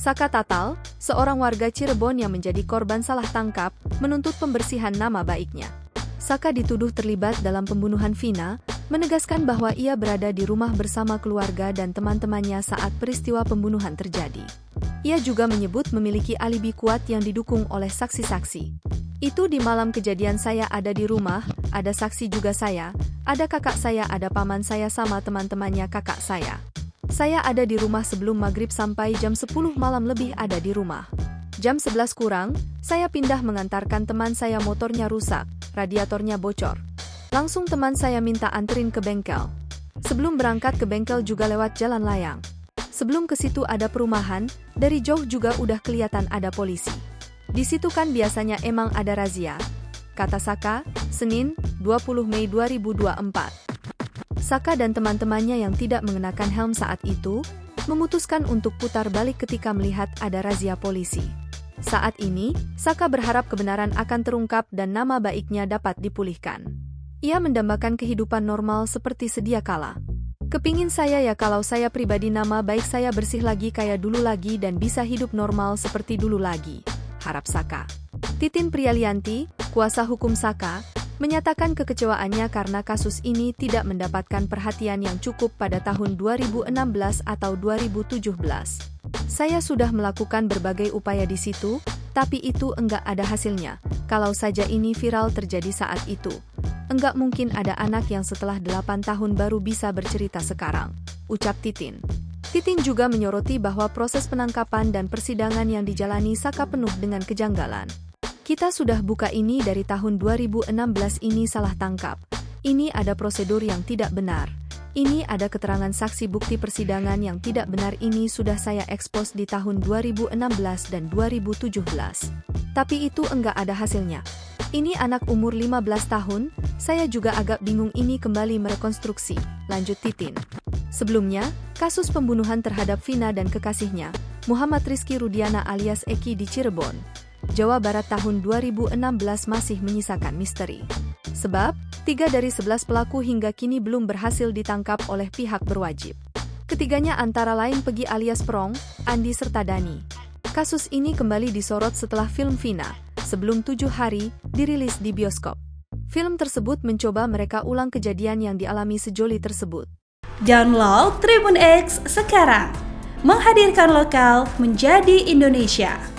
Saka Tatal, seorang warga Cirebon yang menjadi korban salah tangkap, menuntut pembersihan nama baiknya. Saka dituduh terlibat dalam pembunuhan Vina, menegaskan bahwa ia berada di rumah bersama keluarga dan teman-temannya saat peristiwa pembunuhan terjadi. Ia juga menyebut memiliki alibi kuat yang didukung oleh saksi-saksi. Itu di malam kejadian saya ada di rumah, ada saksi juga saya, ada kakak saya, ada paman saya sama teman-temannya kakak saya. Saya ada di rumah sebelum maghrib sampai jam 10 malam lebih ada di rumah. Jam 11 kurang, saya pindah mengantarkan teman saya motornya rusak, radiatornya bocor. Langsung teman saya minta anterin ke bengkel. Sebelum berangkat ke bengkel juga lewat jalan layang. Sebelum ke situ ada perumahan, dari jauh juga udah kelihatan ada polisi. Di situ kan biasanya emang ada razia, kata Saka, Senin, 20 Mei 2024. Saka dan teman-temannya yang tidak mengenakan helm saat itu, memutuskan untuk putar balik ketika melihat ada razia polisi. Saat ini, Saka berharap kebenaran akan terungkap dan nama baiknya dapat dipulihkan. Ia mendambakan kehidupan normal seperti sedia kala. Kepingin saya ya kalau saya pribadi nama baik saya bersih lagi kayak dulu lagi dan bisa hidup normal seperti dulu lagi, harap Saka. Titin Prialianti, kuasa hukum Saka, menyatakan kekecewaannya karena kasus ini tidak mendapatkan perhatian yang cukup pada tahun 2016 atau 2017. Saya sudah melakukan berbagai upaya di situ, tapi itu enggak ada hasilnya. Kalau saja ini viral terjadi saat itu, enggak mungkin ada anak yang setelah 8 tahun baru bisa bercerita sekarang, ucap Titin. Titin juga menyoroti bahwa proses penangkapan dan persidangan yang dijalani Saka penuh dengan kejanggalan. Kita sudah buka ini dari tahun 2016 ini salah tangkap. Ini ada prosedur yang tidak benar. Ini ada keterangan saksi bukti persidangan yang tidak benar ini sudah saya ekspos di tahun 2016 dan 2017. Tapi itu enggak ada hasilnya. Ini anak umur 15 tahun, saya juga agak bingung ini kembali merekonstruksi, lanjut Titin. Sebelumnya, kasus pembunuhan terhadap Vina dan kekasihnya, Muhammad Rizky Rudiana alias Eki di Cirebon, Jawa Barat tahun 2016 masih menyisakan misteri. Sebab, 3 dari 11 pelaku hingga kini belum berhasil ditangkap oleh pihak berwajib. Ketiganya antara lain Pegi alias Perong, Andi serta Dani. Kasus ini kembali disorot setelah film Vina, sebelum 7 hari, dirilis di bioskop. Film tersebut mencoba mereka ulang kejadian yang dialami sejoli tersebut. Download Tribun X sekarang, menghadirkan lokal menjadi Indonesia.